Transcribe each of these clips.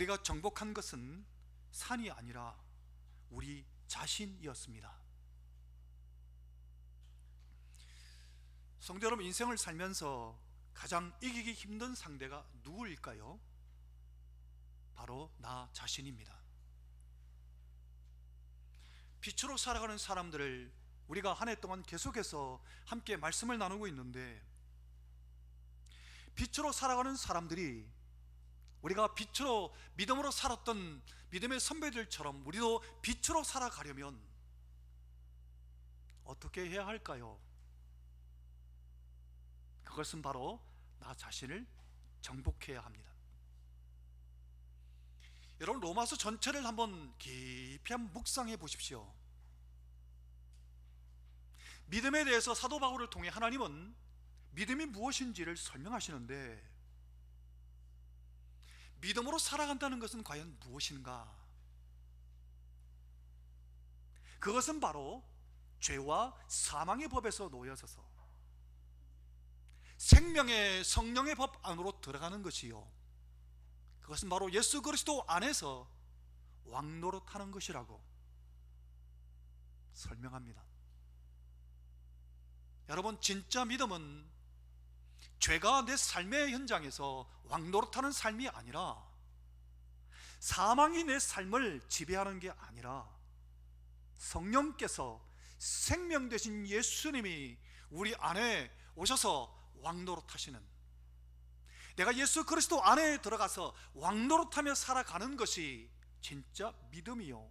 우리가 정복한 것은 산이 아니라 우리 자신이었습니다. 성도 여러분, 인생을 살면서 가장 이기기 힘든 상대가 누구일까요? 바로 나 자신입니다. 빛으로 살아가는 사람들을 우리가 한 해 동안 계속해서 함께 말씀을 나누고 있는데, 빛으로 살아가는 사람들이 우리가 빛으로 믿음으로 살았던 믿음의 선배들처럼 우리도 빛으로 살아가려면 어떻게 해야 할까요? 그것은 바로 나 자신을 정복해야 합니다. 여러분, 로마서 전체를 한번 깊이 한번 묵상해 보십시오. 믿음에 대해서 사도 바울을 통해 하나님은 믿음이 무엇인지를 설명하시는데, 믿음으로 살아간다는 것은 과연 무엇인가? 그것은 바로 죄와 사망의 법에서 놓여져서 생명의 성령의 법 안으로 들어가는 것이요, 그것은 바로 예수 그리스도 안에서 왕노릇하는 것이라고 설명합니다. 여러분, 진짜 믿음은 죄가 내 삶의 현장에서 왕노릇하는 삶이 아니라, 사망이 내 삶을 지배하는 게 아니라, 성령께서 생명 되신 예수님이 우리 안에 오셔서 왕노릇하시는, 내가 예수 그리스도 안에 들어가서 왕노릇하며 살아가는 것이 진짜 믿음이요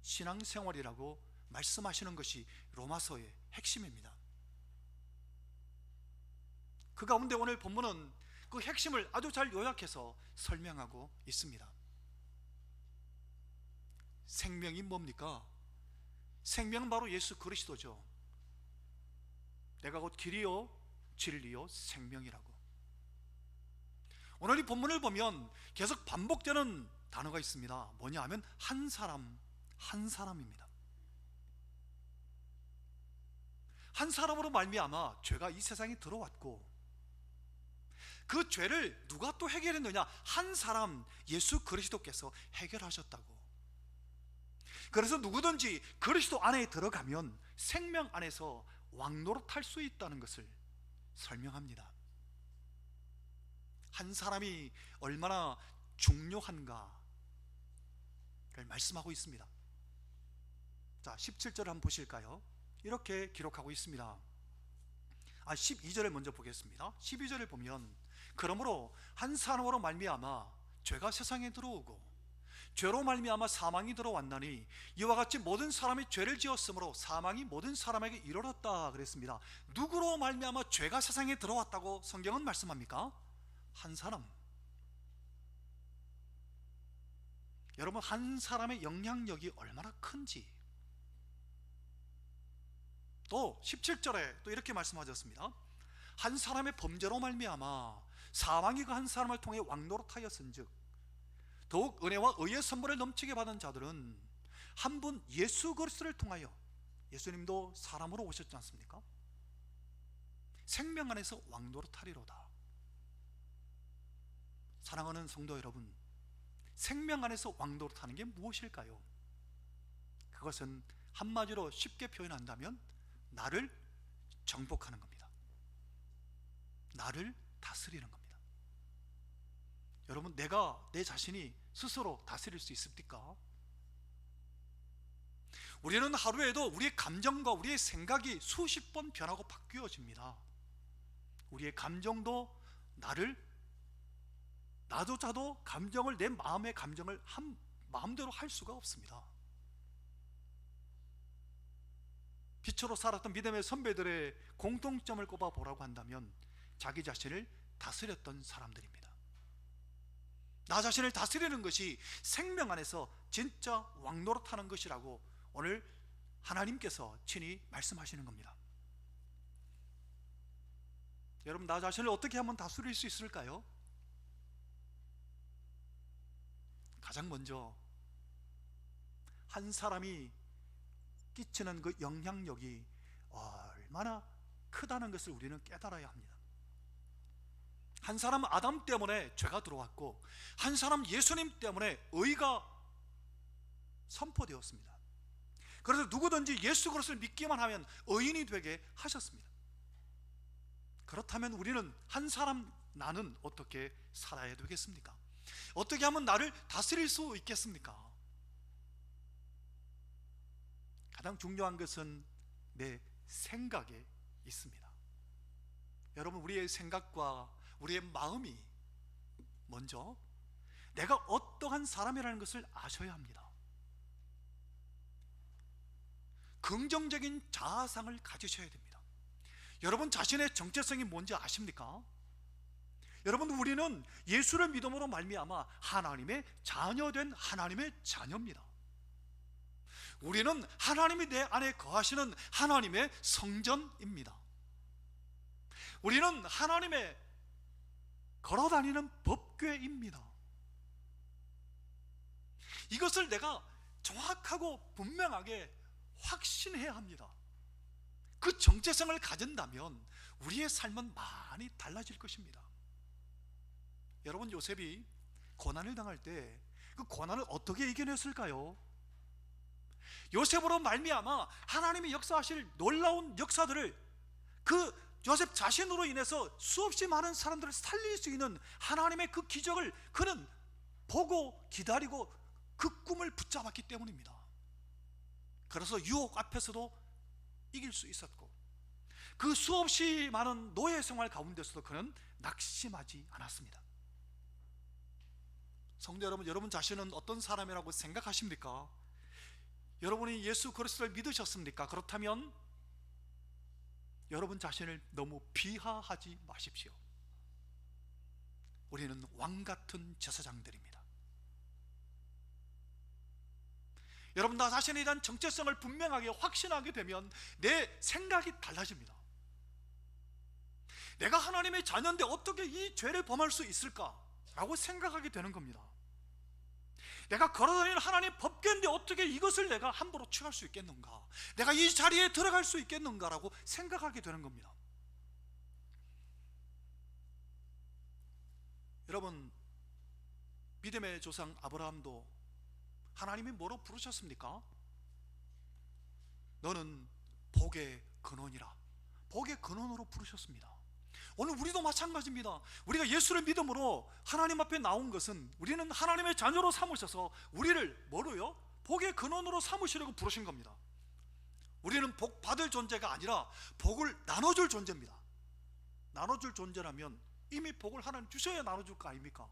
신앙생활이라고 말씀하시는 것이 로마서의 핵심입니다. 그 가운데 오늘 본문은 그 핵심을 아주 잘 요약해서 설명하고 있습니다. 생명이 뭡니까? 생명은 바로 예수 그리스도죠. 내가 곧 길이요 진리요 생명이라고. 오늘 이 본문을 보면 계속 반복되는 단어가 있습니다. 뭐냐 하면 한 사람, 한 사람입니다. 한 사람으로 말미암아 죄가 이 세상에 들어왔고, 그 죄를 누가 또 해결했느냐? 한 사람, 예수 그리스도께서 해결하셨다고. 그래서 누구든지 그리스도 안에 들어가면 생명 안에서 왕노릇할 수 있다는 것을 설명합니다. 한 사람이 얼마나 중요한가 그걸 말씀하고 있습니다. 자, 17절을 한번 보실까요? 이렇게 기록하고 있습니다. 12절을 먼저 보겠습니다. 12절을 보면, 그러므로 한 사람으로 말미암아 죄가 세상에 들어오고 죄로 말미암아 사망이 들어왔나니, 이와 같이 모든 사람이 죄를 지었으므로 사망이 모든 사람에게 이르렀다 그랬습니다. 누구로 말미암아 죄가 세상에 들어왔다고 성경은 말씀합니까? 한 사람. 여러분, 한 사람의 영향력이 얼마나 큰지, 또 17절에 또 이렇게 말씀하셨습니다. 한 사람의 범죄로 말미암아 사망이 그 한 사람을 통해 왕노릇하였은즉, 더욱 은혜와 의의 선물을 넘치게 받은 자들은 한 분 예수 그리스도를 통하여, 예수님도 사람으로 오셨지 않습니까? 생명 안에서 왕노릇하리로다. 사랑하는 성도 여러분, 생명 안에서 왕노릇하는 게 무엇일까요? 그것은 한마디로 쉽게 표현한다면 나를 정복하는 겁니다. 나를 다스리는 겁니다. 여러분, 내가 내 자신이 스스로 다스릴 수 있습니까? 우리는 하루에도 우리의 감정과 우리의 생각이 수십 번 변하고 바뀌어집니다. 우리의 감정도 나조차도 감정을, 내 마음의 감정을 마음대로 할 수가 없습니다. 빛으로 살았던 믿음의 선배들의 공통점을 꼽아보라고 한다면 자기 자신을 다스렸던 사람들입니다. 나 자신을 다스리는 것이 생명 안에서 진짜 왕노릇하는 것이라고 오늘 하나님께서 친히 말씀하시는 겁니다. 여러분, 나 자신을 어떻게 하면 다스릴 수 있을까요? 가장 먼저 한 사람이 끼치는 그 영향력이 얼마나 크다는 것을 우리는 깨달아야 합니다. 한 사람 아담 때문에 죄가 들어왔고 한 사람 예수님 때문에 의가 선포되었습니다. 그래서 누구든지 예수 그리스도를 믿기만 하면 의인이 되게 하셨습니다. 그렇다면 우리는 한 사람 나는 어떻게 살아야 되겠습니까? 어떻게 하면 나를 다스릴 수 있겠습니까? 가장 중요한 것은 내 생각에 있습니다. 여러분, 우리의 생각과 우리의 마음이 먼저 내가 어떠한 사람이라는 것을 아셔야 합니다. 긍정적인 자아상을 가지셔야 됩니다. 여러분 자신의 정체성이 뭔지 아십니까? 여러분, 우리는 예수를 믿음으로 말미암아 하나님의 자녀된 하나님의 자녀입니다. 우리는 하나님이 내 안에 거하시는 하나님의 성전입니다. 우리는 하나님의 걸어다니는 법궤입니다. 이것을 내가 정확하고 분명하게 확신해야 합니다. 그 정체성을 가진다면 우리의 삶은 많이 달라질 것입니다. 여러분, 요셉이 고난을 당할 때 그 고난을 어떻게 이겨냈을까요? 요셉으로 말미암아 하나님이 역사하실 놀라운 역사들을 그 요셉 자신으로 인해서 수없이 많은 사람들을 살릴 수 있는 하나님의 그 기적을 그는 보고 기다리고 그 꿈을 붙잡았기 때문입니다. 그래서 유혹 앞에서도 이길 수 있었고 그 수없이 많은 노예 생활 가운데서도 그는 낙심하지 않았습니다. 성도 여러분, 여러분 자신은 어떤 사람이라고 생각하십니까? 여러분이 예수 그리스도를 믿으셨습니까? 그렇다면 여러분 자신을 너무 비하하지 마십시오. 우리는 왕같은 제사장들입니다. 여러분, 나 자신에 대한 정체성을 분명하게 확신하게 되면 내 생각이 달라집니다. 내가 하나님의 자녀인데 어떻게 이 죄를 범할 수 있을까라고 생각하게 되는 겁니다. 내가 걸어다니는 하나님 법궤인데 어떻게 이것을 내가 함부로 취할 수 있겠는가? 내가 이 자리에 들어갈 수 있겠는가라고 생각하게 되는 겁니다. 여러분, 믿음의 조상 아브라함도 하나님이 뭐로 부르셨습니까? 너는 복의 근원이라, 복의 근원으로 부르셨습니다. 오늘 우리도 마찬가지입니다. 우리가 예수를 믿음으로 하나님 앞에 나온 것은 우리는 하나님의 자녀로 삼으셔서 우리를 뭐로요? 복의 근원으로 삼으시려고 부르신 겁니다. 우리는 복 받을 존재가 아니라 복을 나눠줄 존재입니다. 나눠줄 존재라면 이미 복을 하나님 주셔야 나눠줄 거 아닙니까?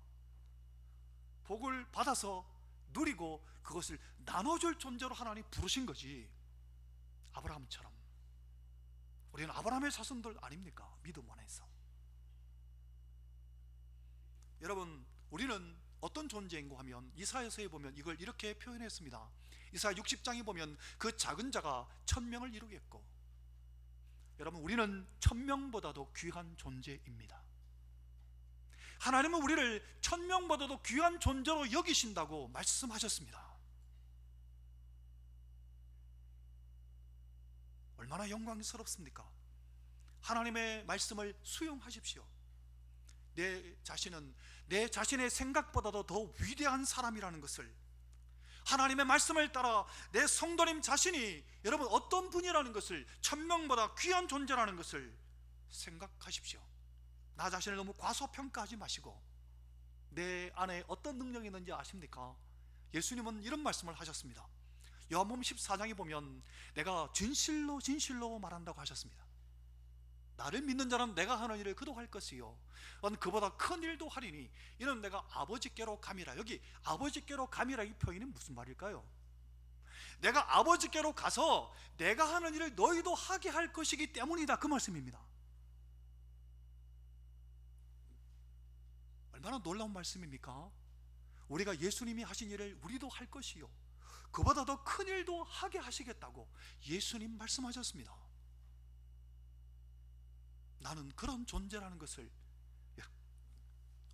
복을 받아서 누리고 그것을 나눠줄 존재로 하나님 부르신 거지. 아브라함처럼 우리는 아브라함의 자손들 아닙니까? 믿음 안에서. 여러분, 우리는 어떤 존재인가 하면 이사야서에 보면 이걸 이렇게 표현했습니다. 이사야 60장에 보면 그 작은 자가 1000명을 이루겠고, 여러분, 우리는 1000명보다도 귀한 존재입니다. 하나님은 우리를 1000명보다도 귀한 존재로 여기신다고 말씀하셨습니다. 얼마나 영광스럽습니까? 하나님의 말씀을 수용하십시오. 내 자신은 내 자신의 생각보다도 더 위대한 사람이라는 것을, 하나님의 말씀을 따라 내 성도님 자신이 여러분 어떤 분이라는 것을, 1000명보다 귀한 존재라는 것을 생각하십시오. 나 자신을 너무 과소평가하지 마시고, 내 안에 어떤 능력이 있는지 아십니까? 예수님은 이런 말씀을 하셨습니다. 요한복음 14장에 보면 내가 진실로 진실로 말한다고 하셨습니다. 나를 믿는 자는 내가 하는 일을 그도 할 것이요 그보다 큰 일도 하리니 이는 내가 아버지께로 감이라. 여기 아버지께로 감이라, 이 표현이 무슨 말일까요? 내가 아버지께로 가서 내가 하는 일을 너희도 하게 할 것이기 때문이다, 그 말씀입니다. 얼마나 놀라운 말씀입니까? 우리가 예수님이 하신 일을 우리도 할 것이요 그보다 더 큰 일도 하게 하시겠다고 예수님 말씀하셨습니다. 나는 그런 존재라는 것을,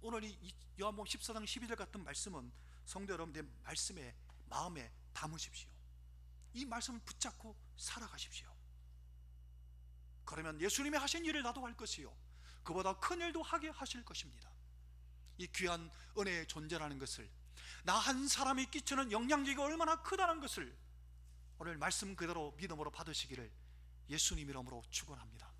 오늘 이 요한복음 14장 12절 같은 말씀은 성도 여러분, 내 말씀에 마음에 담으십시오. 이 말씀을 붙잡고 살아가십시오. 그러면 예수님이 하신 일을 나도 할 것이요 그보다 큰 일도 하게 하실 것입니다. 이 귀한 은혜의 존재라는 것을, 나 한 사람이 끼치는 영향력이 얼마나 크다는 것을 오늘 말씀 그대로 믿음으로 받으시기를 예수님 이름으로 축원합니다.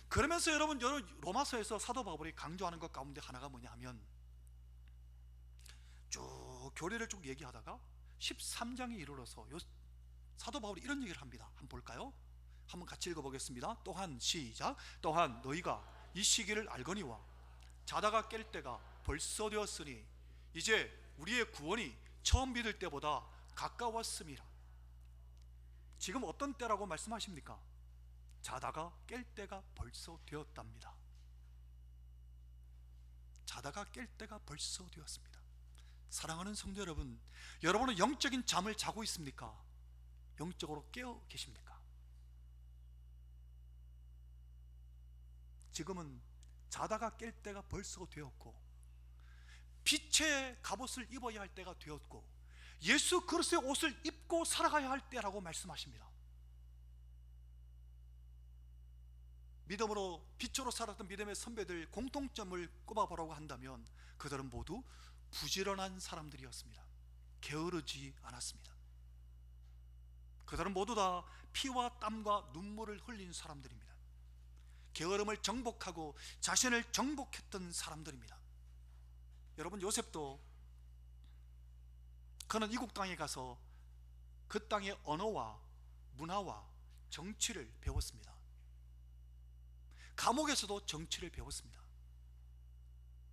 그러면서 여러분, 로마서에서 사도 바울이 강조하는 것 가운데 하나가 뭐냐 하면, 쭉 교리를 쭉 얘기하다가 13장에 이르러서 사도 바울이 이런 얘기를 합니다. 한번 볼까요? 한번 같이 읽어보겠습니다. 또한 시작. 또한 너희가 이 시기를 알거니와 자다가 깰 때가 벌써 되었으니 이제 우리의 구원이 처음 믿을 때보다 가까웠음이라. 지금 어떤 때라고 말씀하십니까? 자다가 깰 때가 벌써 되었답니다. 자다가 깰 때가 벌써 되었습니다. 사랑하는 성도 여러분, 여러분은 영적인 잠을 자고 있습니까? 영적으로 깨어 계십니까? 지금은 자다가 깰 때가 벌써 되었고, 빛의 갑옷을 입어야 할 때가 되었고, 예수 그리스도의 옷을 입고 살아가야 할 때라고 말씀하십니다. 믿음으로 빛으로 살았던 믿음의 선배들 공통점을 꼽아보라고 한다면 그들은 모두 부지런한 사람들이었습니다. 게으르지 않았습니다. 그들은 모두 다 피와 땀과 눈물을 흘린 사람들입니다. 게으름을 정복하고 자신을 정복했던 사람들입니다. 여러분, 요셉도 그는 이국 땅에 가서 그 땅의 언어와 문화와 정치를 배웠습니다. 감옥에서도 정치를 배웠습니다.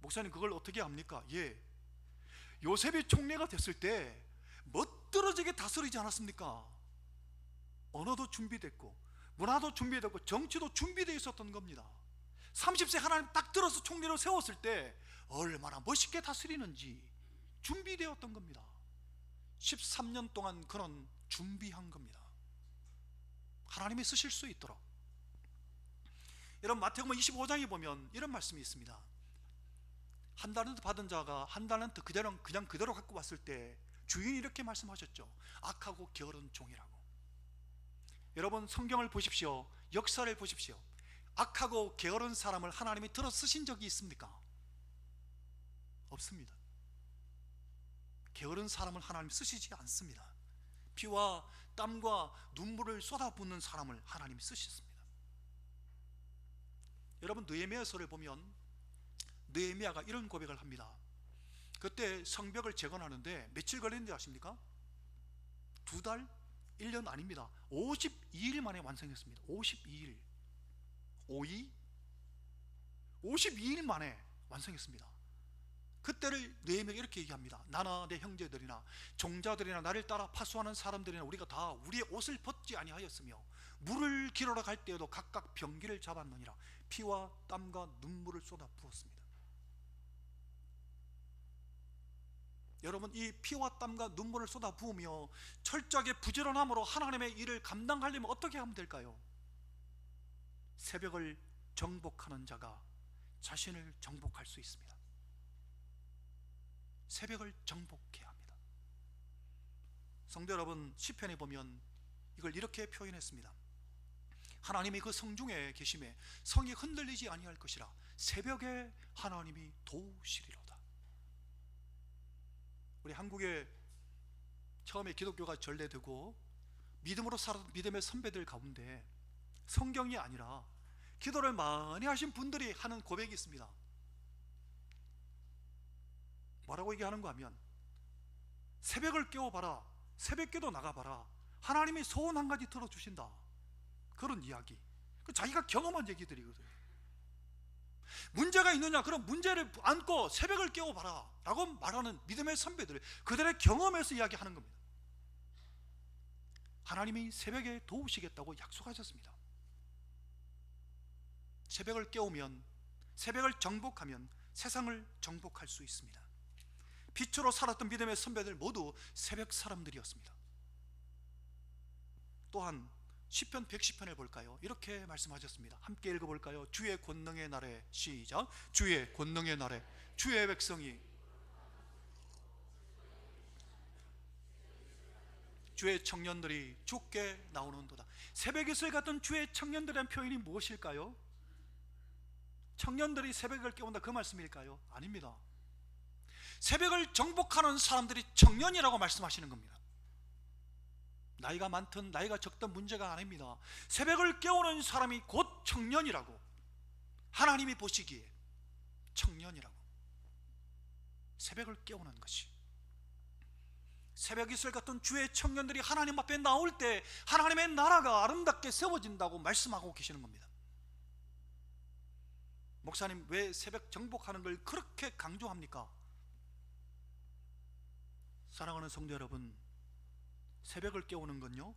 목사님, 그걸 어떻게 합니까? 예, 요셉이 총리가 됐을 때 멋들어지게 다스리지 않았습니까? 언어도 준비됐고 문화도 준비됐고 정치도 준비되어 있었던 겁니다. 30세 하나님 딱 들어서 총리로 세웠을 때 얼마나 멋있게 다스리는지 준비되었던 겁니다. 13년 동안 그는 준비한 겁니다. 하나님이 쓰실 수 있도록. 여러분, 마태복음 25장에 보면 이런 말씀이 있습니다. 한 달란트 받은 자가 한 달란트 그냥 그대로 갖고 왔을 때 주인이 이렇게 말씀하셨죠. 악하고 게으른 종이라고. 여러분, 성경을 보십시오. 역사를 보십시오. 악하고 게으른 사람을 하나님이 들어 쓰신 적이 있습니까? 없습니다. 게으른 사람을 하나님 쓰시지 않습니다. 피와 땀과 눈물을 쏟아붓는 사람을 하나님이 쓰셨습니다. 여러분, 느헤미야서를 보면 느헤미야가 이런 고백을 합니다. 그때 성벽을 재건하는데 며칠 걸렸는지 아십니까? 2달? 1년 아닙니다. 52일 만에 완성했습니다. 52일. 52일 만에 완성했습니다. 그때를 느헤미야가 이렇게 얘기합니다. 나나 내 형제들이나 종자들이나 나를 따라 파수하는 사람들이나 우리가 다 우리의 옷을 벗지 아니하였으며 물을 기르러 갈 때에도 각각 병기를 잡았느니라. 피와 땀과 눈물을 쏟아 부었습니다. 여러분, 이 피와 땀과 눈물을 쏟아 부으며 철저하게 부지런함으로 하나님의 일을 감당하려면 어떻게 하면 될까요? 새벽을 정복하는 자가 자신을 정복할 수 있습니다. 새벽을 정복해야 합니다. 성도 여러분, 시편에 보면 이걸 이렇게 표현했습니다. 하나님이 그 성중에 계심에 성이 흔들리지 아니할 것이라. 새벽에 하나님이 도우시리로다. 우리 한국에 처음에 기독교가 전래되고 믿음으로 살았던 믿음의 선배들 가운데 성경이 아니라 기도를 많이 하신 분들이 하는 고백이 있습니다. 뭐라고 얘기하는가 하면, 새벽을 깨워봐라, 새벽기도 나가봐라, 하나님이 소원 한 가지 들어주신다. 그런 이야기. 자기가 경험한 얘기들이거든요. 문제가 있느냐? 그럼 문제를 안고 새벽을 깨워봐라 라고 말하는 믿음의 선배들, 그들의 경험에서 이야기하는 겁니다. 하나님이 새벽에 도우시겠다고 약속하셨습니다. 새벽을 깨우면, 새벽을 정복하면 세상을 정복할 수 있습니다. 빛으로 살았던 믿음의 선배들 모두 새벽 사람들이었습니다. 또한 시편 110편을 볼까요? 이렇게 말씀하셨습니다. 함께 읽어볼까요? 주의 권능의 날에, 시작. 주의 권능의 날에 주의 백성이, 주의 청년들이 죽게 나오는도다. 새벽 이슬 같은 주의 청년들이라는 표현이 무엇일까요? 청년들이 새벽을 깨운다 그 말씀일까요? 아닙니다. 새벽을 정복하는 사람들이 청년이라고 말씀하시는 겁니다. 나이가 많든 나이가 적든 문제가 아닙니다. 새벽을 깨우는 사람이 곧 청년이라고, 하나님이 보시기에 청년이라고. 새벽을 깨우는 것이, 새벽 이슬 같은 주의 청년들이 하나님 앞에 나올 때 하나님의 나라가 아름답게 세워진다고 말씀하고 계시는 겁니다. 목사님, 왜 새벽 정복하는 걸 그렇게 강조합니까? 사랑하는 성도 여러분, 새벽을 깨우는 건요,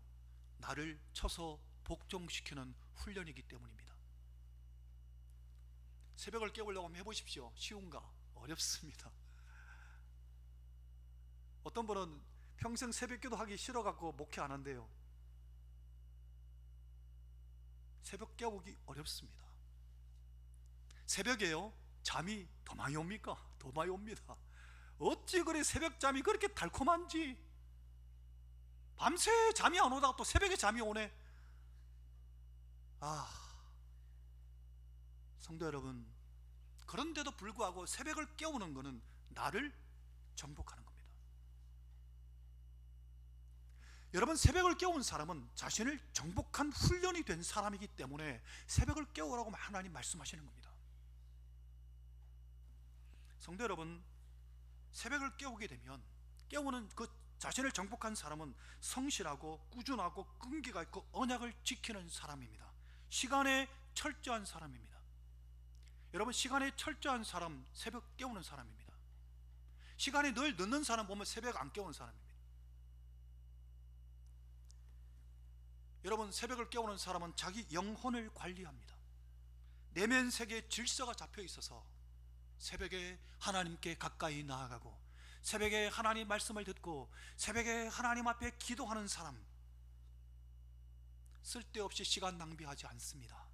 나를 쳐서 복종시키는 훈련이기 때문입니다. 새벽을 깨우려고 한번 해보십시오. 쉬운가? 어렵습니다. 어떤 분은 평생 새벽기도 하기 싫어갖고 목회 안 한대요. 새벽 깨우기 어렵습니다. 새벽에요, 잠이 더 많이 옵니까? 더 많이 옵니다. 어찌 그리 새벽잠이 그렇게 달콤한지. 밤새 잠이 안 오다가 또 새벽에 잠이 오네. 성도 여러분, 그런데도 불구하고 새벽을 깨우는 것은 나를 정복하는 겁니다. 여러분, 새벽을 깨운 사람은 자신을 정복한 훈련이 된 사람이기 때문에 새벽을 깨우라고 하나님 말씀하시는 겁니다. 성도 여러분, 새벽을 깨우게 되면, 깨우는 그 자신을 정복한 사람은 성실하고 꾸준하고 끈기가 있고 언약을 지키는 사람입니다. 시간에 철저한 사람입니다. 여러분, 시간에 철저한 사람, 새벽 깨우는 사람입니다. 시간에 늘 늦는 사람 보면 새벽 안 깨우는 사람입니다. 여러분, 새벽을 깨우는 사람은 자기 영혼을 관리합니다. 내면 세계에 질서가 잡혀 있어서 새벽에 하나님께 가까이 나아가고, 새벽에 하나님 말씀을 듣고, 새벽에 하나님 앞에 기도하는 사람, 쓸데없이 시간 낭비하지 않습니다.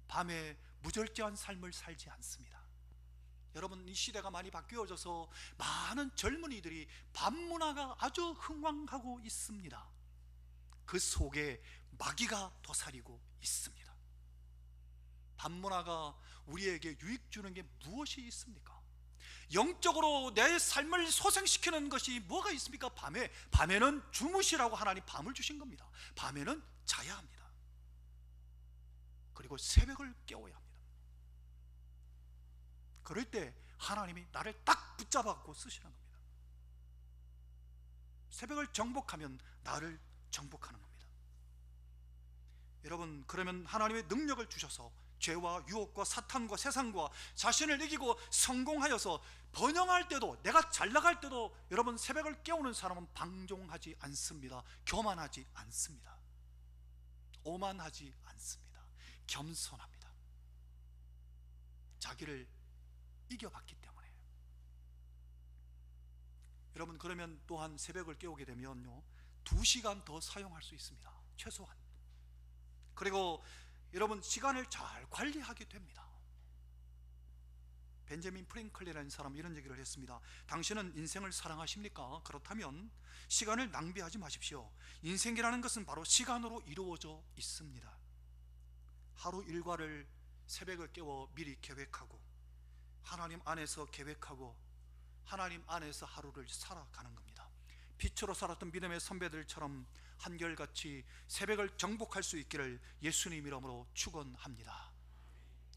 밤에 무절제한 삶을 살지 않습니다. 여러분, 이 시대가 많이 바뀌어져서 많은 젊은이들이 밤문화가 아주 흥왕하고 있습니다. 그 속에 마귀가 도사리고 있습니다. 밤문화가 우리에게 유익 주는 게 무엇이 있습니까? 영적으로 내 삶을 소생시키는 것이 뭐가 있습니까? 밤에는 주무시라고 하나님 밤을 주신 겁니다. 밤에는 자야 합니다. 그리고 새벽을 깨워야 합니다. 그럴 때 하나님이 나를 딱 붙잡아갖고 쓰시는 겁니다. 새벽을 정복하면 나를 정복하는 겁니다. 여러분, 그러면 하나님의 능력을 주셔서 죄와 유혹과 사탄과 세상과 자신을 이기고 성공하여서 번영할 때도, 내가 잘 나갈 때도, 여러분, 새벽을 깨우는 사람은 방종하지 않습니다. 교만하지 않습니다. 오만하지 않습니다. 겸손합니다. 자기를 이겨봤기 때문에. 여러분, 그러면 또한 새벽을 깨우게 되면요, 2시간 더 사용할 수 있습니다. 최소한. 그리고 여러분, 시간을 잘 관리하게 됩니다. 벤저민 프랭클린이라는 사람이 이런 얘기를 했습니다. 당신은 인생을 사랑하십니까? 그렇다면 시간을 낭비하지 마십시오. 인생이라는 것은 바로 시간으로 이루어져 있습니다. 하루 일과를 새벽을 깨워 미리 계획하고, 하나님 안에서 계획하고, 하나님 안에서 하루를 살아가는 겁니다. 빛으로 살았던 믿음의 선배들처럼 한결같이 새벽을 정복할 수 있기를 예수님 이름으로 축원합니다.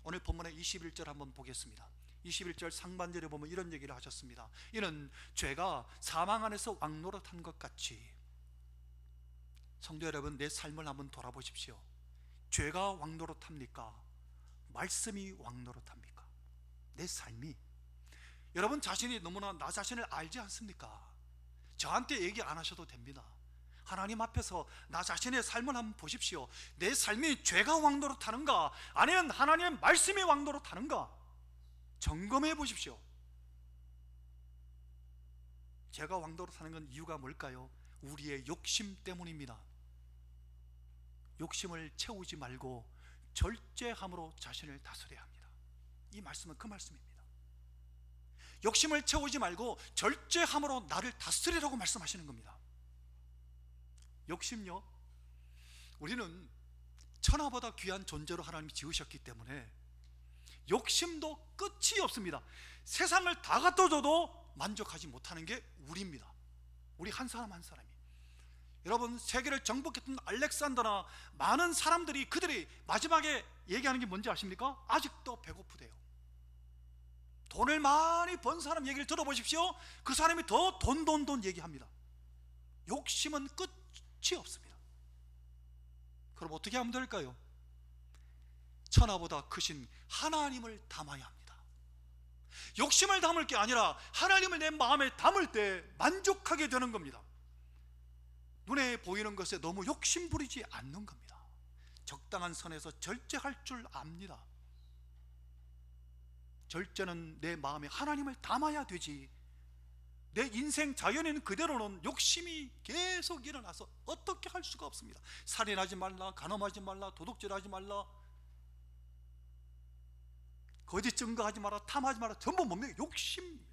오늘 본문의 21절 한번 보겠습니다. 21절 상반절에 보면 이런 얘기를 하셨습니다. 이는 죄가 사망 안에서 왕노릇한 것 같이. 성도 여러분, 내 삶을 한번 돌아보십시오. 죄가 왕노릇합니까? 말씀이 왕노릇합니까? 내 삶이. 여러분 자신이 너무나 나 자신을 알지 않습니까? 저한테 얘기 안 하셔도 됩니다. 하나님 앞에서 나 자신의 삶을 한번 보십시오. 내 삶이 죄가 왕노릇하는가, 아니면 하나님의 말씀이 왕노릇하는가 점검해 보십시오. 죄가 왕노릇하는 건 이유가 뭘까요? 우리의 욕심 때문입니다. 욕심을 채우지 말고 절제함으로 자신을 다스려야 합니다. 이 말씀은 그 말씀입니다. 욕심을 채우지 말고 절제함으로 나를 다스리라고 말씀하시는 겁니다. 욕심요, 우리는 천하보다 귀한 존재로 하나님이 지으셨기 때문에 욕심도 끝이 없습니다. 세상을 다 갖다 줘도 만족하지 못하는 게 우리입니다. 우리 한 사람 한 사람이. 여러분, 세계를 정복했던 알렉산더나 많은 사람들이, 그들이 마지막에 얘기하는 게 뭔지 아십니까? 아직도 배고프대요. 돈을 많이 번 사람 얘기를 들어보십시오. 그 사람이 더 돈 얘기합니다. 욕심은 끝이 없습니다. 그럼 어떻게 하면 될까요? 천하보다 크신 하나님을 담아야 합니다. 욕심을 담을 게 아니라 하나님을 내 마음에 담을 때 만족하게 되는 겁니다. 눈에 보이는 것에 너무 욕심 부리지 않는 겁니다. 적당한 선에서 절제할 줄 압니다. 절제는 내 마음에 하나님을 담아야 되지, 내 인생 자연인 그대로는 욕심이 계속 일어나서 어떻게 할 수가 없습니다. 살인하지 말라, 간음하지 말라, 도둑질하지 말라, 거짓 증거하지 마라, 탐하지 마라, 전부 뭡니까? 욕심입니다.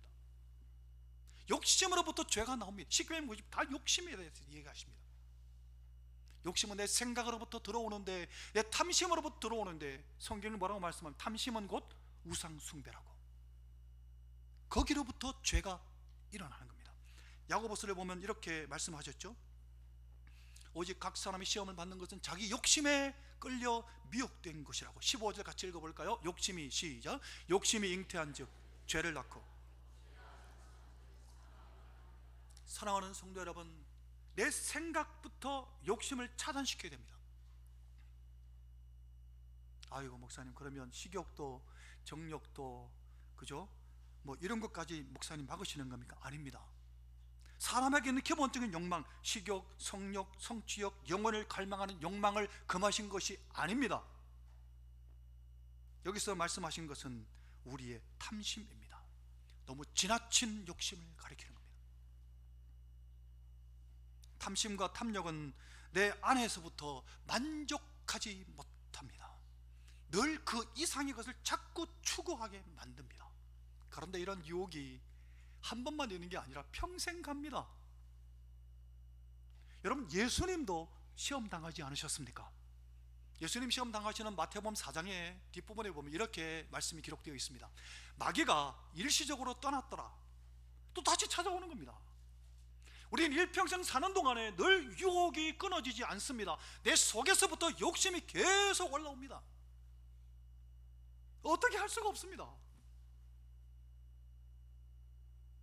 욕심으로부터 죄가 나옵니다. 십계명 90 다 욕심에 대해서 얘기하십니다. 욕심은 내 생각으로부터 들어오는데, 내 탐심으로부터 들어오는데, 성경은 뭐라고 말씀하면 탐심은 곧 우상 숭배라고. 거기로부터 죄가 일어나는 겁니다. 야고보서를 보면 이렇게 말씀하셨죠. 오직 각 사람이 시험을 받는 것은 자기 욕심에 끌려 미혹된 것이라고. 15절 같이 읽어볼까요? 욕심이, 시작. 욕심이 잉태한 즉 죄를 낳고. 사랑하는 성도 여러분, 내 생각부터 욕심을 차단시켜야 됩니다. 아이고 목사님, 그러면 식욕도 정욕도 그죠? 뭐 이런 것까지 목사님 막으시는 겁니까? 아닙니다. 사람에게 있는 기본적인 욕망, 식욕, 성욕, 성취욕, 영혼을 갈망하는 욕망을 금하신 것이 아닙니다. 여기서 말씀하신 것은 우리의 탐심입니다. 너무 지나친 욕심을 가리키는 겁니다. 탐심과 탐욕은 내 안에서부터 만족하지 못합니다. 늘 그 이상의 것을 자꾸 추구하게 만듭니다. 그런데 이런 유혹이 한 번만 되는 게 아니라 평생 갑니다. 여러분, 예수님도 시험 당하지 않으셨습니까? 예수님 시험 당하시는 마태복음 4장의 뒷부분에 보면 이렇게 말씀이 기록되어 있습니다. 마귀가 일시적으로 떠났더라, 또 다시 찾아오는 겁니다. 우리는 일평생 사는 동안에 늘 유혹이 끊어지지 않습니다. 내 속에서부터 욕심이 계속 올라옵니다. 어떻게 할 수가 없습니다.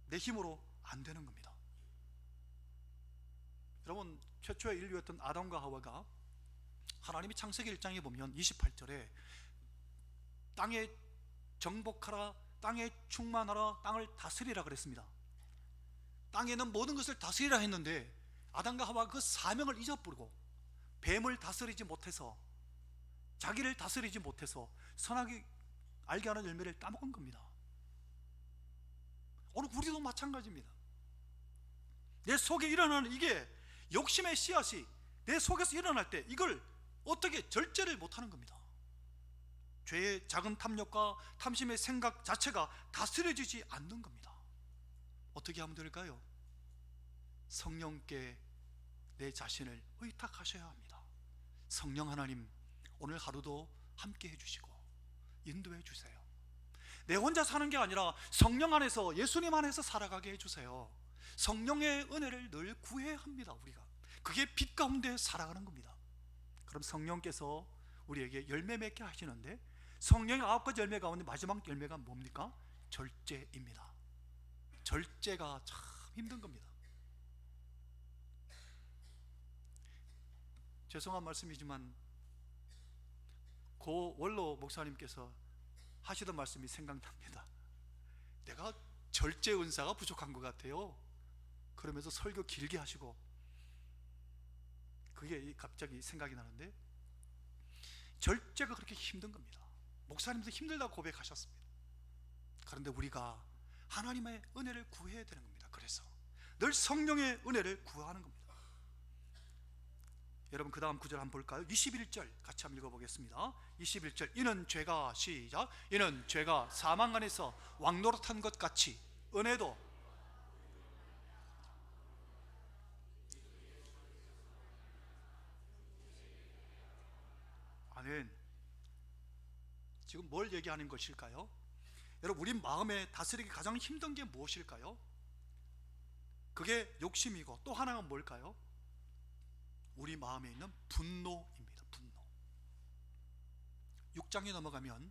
내 힘으로 안 되는 겁니다. 여러분, 최초의 인류였던 아담과 하와가 하나님이 창세기 1장에 보면 28절에 땅에 정복하라, 땅에 충만하라, 땅을 다스리라 그랬습니다. 땅에는 모든 것을 다스리라 했는데 아담과 하와가 그 사명을 잊어버리고 뱀을 다스리지 못해서, 자기를 다스리지 못해서 선악이 알게 하는 열매를 따먹은 겁니다. 오늘 우리도 마찬가지입니다. 내 속에 일어나는 이게 욕심의 씨앗이 내 속에서 일어날 때 이걸 어떻게 절제를 못하는 겁니다. 죄의 작은 탐욕과 탐심의 생각 자체가 다스려지지 않는 겁니다. 어떻게 하면 될까요? 성령께 내 자신을 의탁하셔야 합니다. 성령 하나님, 오늘 하루도 함께 해주시고 인도해 주세요. 내 혼자 사는 게 아니라 성령 안에서, 예수님 안에서 살아가게 해주세요. 성령의 은혜를 늘 구해야 합니다. 우리가 그게 빛 가운데 살아가는 겁니다. 그럼 성령께서 우리에게 열매 맺게 하시는데, 성령의 9가지 열매 가운데 마지막 열매가 뭡니까? 절제입니다. 절제가 참 힘든 겁니다. 죄송한 말씀이지만 고 원로 목사님께서 하시던 말씀이 생각납니다. 내가 절제 은사가 부족한 것 같아요. 그러면서 설교 길게 하시고, 그게 갑자기 생각이 나는데, 절제가 그렇게 힘든 겁니다. 목사님도 힘들다고 고백하셨습니다. 그런데 우리가 하나님의 은혜를 구해야 되는 겁니다. 그래서 늘 성령의 은혜를 구하는 겁니다. 여러분, 그 다음 구절 한번 볼까요? 21절 같이 한번 읽어보겠습니다. 21절, 이는 죄가, 시작, 이는 죄가 사망 안에서 왕노릇한 것 같이 은혜도 아멘. 지금 뭘 얘기하는 것일까요? 여러분, 우리 마음에 다스리기 가장 힘든 게 무엇일까요? 그게 욕심이고 또 하나가 뭘까요? 우리 마음에 있는 분노입니다. 분노. 6장에 넘어가면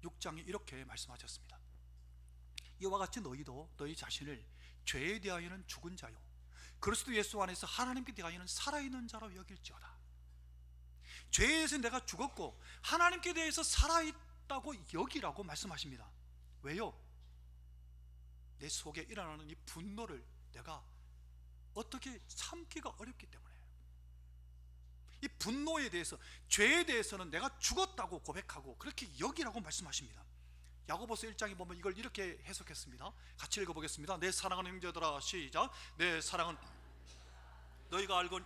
6장에 이렇게 말씀하셨습니다. 이와 같이 너희도 너희 자신을 죄에 대하여는 죽은 자요 그리스도 예수 안에서 하나님께 대하여는 살아있는 자로 여길지어다. 죄에 대해서 내가 죽었고 하나님께 대해서 살아있다고 여기라고 말씀하십니다. 왜요? 내 속에 일어나는 이 분노를 내가 어떻게 참기가 어렵기 때문에, 이 분노에 대해서, 죄에 대해서는 내가 죽었다고 고백하고 그렇게 여기라고 말씀하십니다. 야고보서 1장에 보면 이걸 이렇게 해석했습니다. 같이 읽어보겠습니다. 내 사랑하는 형제들아, 시작. 내 사랑은 너희가 알고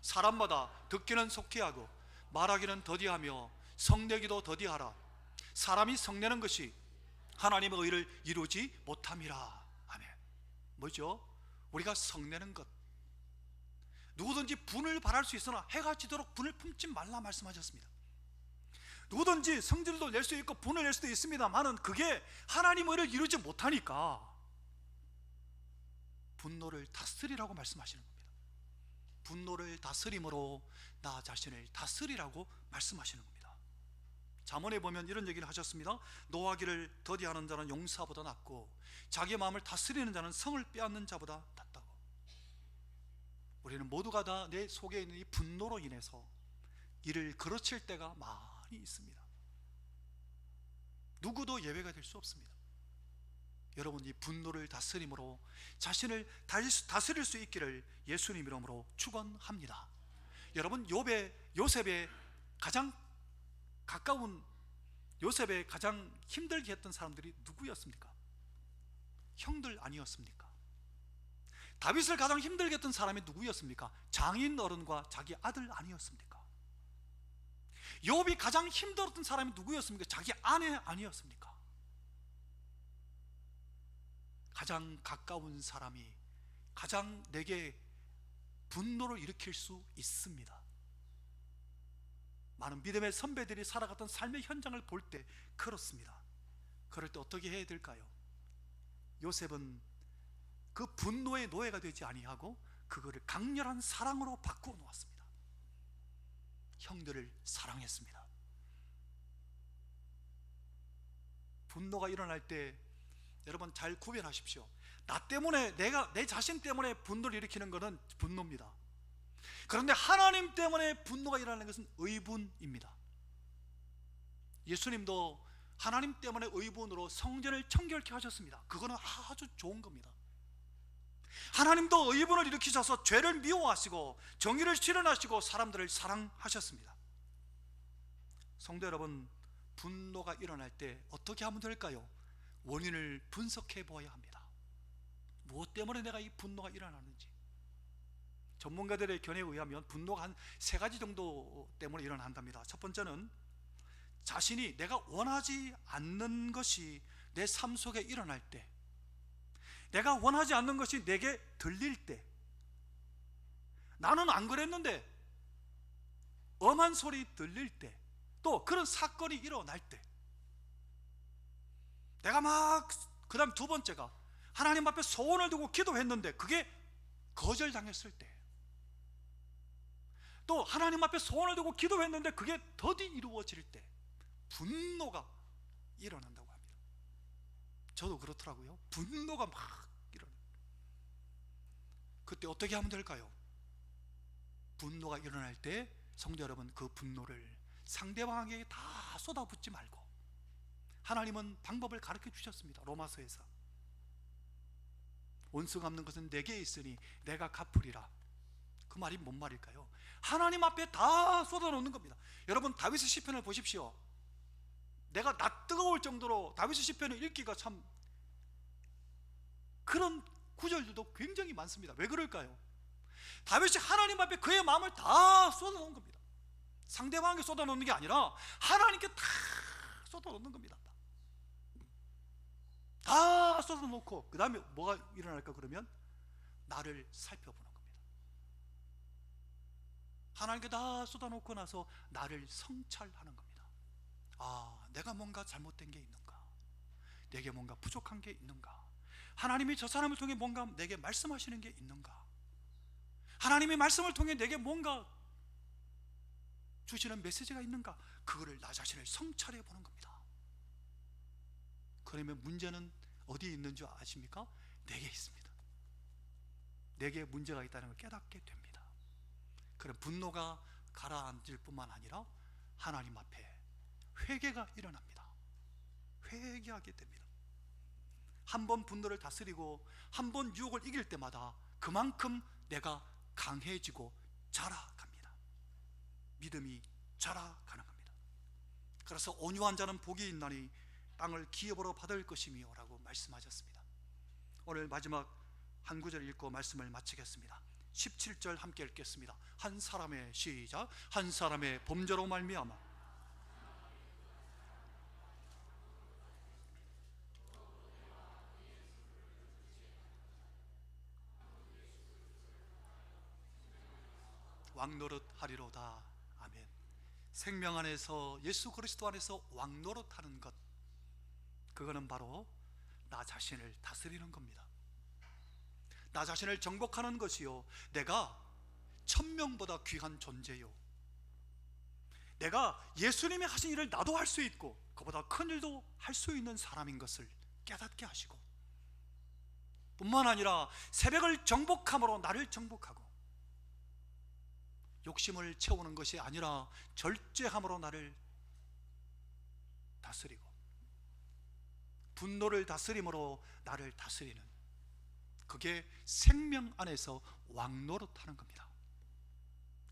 사람마다 듣기는 속히 하고 말하기는 더디하며 성내기도 더디하라. 사람이 성내는 것이 하나님의 의를 이루지 못함이라. 아멘. 뭐죠? 우리가 성내는 것. 누구든지 분을 발할 수 있으나 해가 지도록 분을 품지 말라 말씀하셨습니다. 누구든지 성질도 낼 수 있고 분을 낼 수도 있습니다만은 그게 하나님의 의를 이루지 못하니까 분노를 다스리라고 말씀하시는 겁니다. 분노를 다스림으로 나 자신을 다스리라고 말씀하시는 겁니다. 잠언에 보면 이런 얘기를 하셨습니다. 노하기를 더디하는 자는 용사보다 낫고 자기 마음을 다스리는 자는 성을 빼앗는 자보다 낫다고. 우리는 모두가 다 내 속에 있는 이 분노로 인해서 이를 그르칠 때가 많이 있습니다. 누구도 예외가 될 수 없습니다. 여러분, 이 분노를 다스림으로 자신을 다스릴 수 있기를 예수님 이름으로 축원합니다. 여러분, 요셉의 가장 가까운, 요셉의 가장 힘들게 했던 사람들이 누구였습니까? 형들 아니었습니까? 다윗을 가장 힘들게 했던 사람이 누구였습니까? 장인 어른과 자기 아들 아니었습니까? 욥이 가장 힘들었던 사람이 누구였습니까? 자기 아내 아니었습니까? 가장 가까운 사람이 가장 내게 분노를 일으킬 수 있습니다. 많은 믿음의 선배들이 살아갔던 삶의 현장을 볼 때 그렇습니다. 그럴 때 어떻게 해야 될까요? 요셉은 그 분노의 노예가 되지 아니하고 그거를 강렬한 사랑으로 바꾸어 놓았습니다. 형들을 사랑했습니다. 분노가 일어날 때 여러분 잘 구별하십시오. 나 때문에, 내 자신 때문에 분노를 일으키는 것은 분노입니다. 그런데 하나님 때문에 분노가 일어나는 것은 의분입니다. 예수님도 하나님 때문에 의분으로 성전을 청결케 하셨습니다. 그거는 아주 좋은 겁니다. 하나님도 의분을 일으키셔서 죄를 미워하시고 정의를 실현하시고 사람들을 사랑하셨습니다. 성도 여러분, 분노가 일어날 때 어떻게 하면 될까요? 원인을 분석해 보아야 합니다. 무엇 때문에 내가 이 분노가 일어나는지. 전문가들의 견해에 의하면 분노가 한 3가지 정도 때문에 일어난답니다. 첫 번째는 자신이 내가 원하지 않는 것이 내 삶 속에 일어날 때, 내가 원하지 않는 것이 내게 들릴 때, 나는 안 그랬는데 엄한 소리 들릴 때, 또 그런 사건이 일어날 때, 내가 그 다음 2번째가 하나님 앞에 소원을 두고 기도했는데 그게 거절당했을 때, 또 하나님 앞에 소원을 두고 기도했는데 그게 더디 이루어질 때 분노가 일어난다고 합니다. 저도 그렇더라고요. 분노가 막 일어나요. 그때 어떻게 하면 될까요? 분노가 일어날 때 성도 여러분, 그 분노를 상대방에게 다 쏟아붓지 말고, 하나님은 방법을 가르쳐 주셨습니다. 로마서에서 원수 갚는 것은 내게 있으니 내가 갚으리라. 그 말이 뭔 말일까요? 하나님 앞에 다 쏟아놓는 겁니다. 여러분, 다윗의 시편을 보십시오. 내가 낯뜨거울 정도로 다윗의 시편을 읽기가 참, 그런 구절들도 굉장히 많습니다. 왜 그럴까요? 다윗이 하나님 앞에 그의 마음을 다 쏟아놓은 겁니다. 상대방에게 쏟아놓는 게 아니라 하나님께 다 쏟아놓는 겁니다. 다 쏟아놓고 그 다음에 뭐가 일어날까? 그러면 나를 살펴보는 겁니다. 하나님께 다 쏟아놓고 나서 나를 성찰하는 겁니다. 내가 뭔가 잘못된 게 있는가? 내게 뭔가 부족한 게 있는가? 하나님이 저 사람을 통해 뭔가 내게 말씀하시는 게 있는가? 하나님이 말씀을 통해 내게 뭔가 주시는 메시지가 있는가? 그거를 나 자신을 성찰해 보는 겁니다. 그러면 문제는 어디에 있는 줄 아십니까? 내게 있습니다. 내게 문제가 있다는 걸 깨닫게 됩니다. 그럼 분노가 가라앉을 뿐만 아니라 하나님 앞에 회개가 일어납니다. 회개하게 됩니다. 한 번 분노를 다스리고 한 번 유혹을 이길 때마다 그만큼 내가 강해지고 자라갑니다. 믿음이 자라가는 겁니다. 그래서 온유한 자는 복이 있나니 땅을 기업으로 받을 것이며 라고 말씀하셨습니다. 오늘 마지막 한 구절 읽고 말씀을 마치겠습니다. 17절 함께 읽겠습니다. 한 사람의 시작. 한 사람의 범죄로 말미암아 왕노릇하리로다. 아멘. 생명 안에서, 예수 그리스도 안에서 왕노릇하는 것, 그거는 바로 나 자신을 다스리는 겁니다. 나 자신을 정복하는 것이요, 내가 천명보다 귀한 존재요, 내가 예수님이 하신 일을 나도 할 수 있고 그보다 큰 일도 할 수 있는 사람인 것을 깨닫게 하시고, 뿐만 아니라 새벽을 정복함으로 나를 정복하고, 욕심을 채우는 것이 아니라 절제함으로 나를 다스리고, 분노를 다스림으로 나를 다스리는, 그게 생명 안에서 왕노릇하는 겁니다.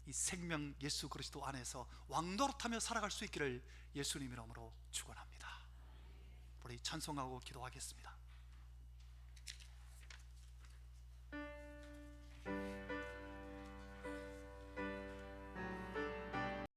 이 생명 예수 그리스도 안에서 왕노릇하며 살아갈 수 있기를 예수님 이름으로 축원합니다. 우리 찬송하고 기도하겠습니다.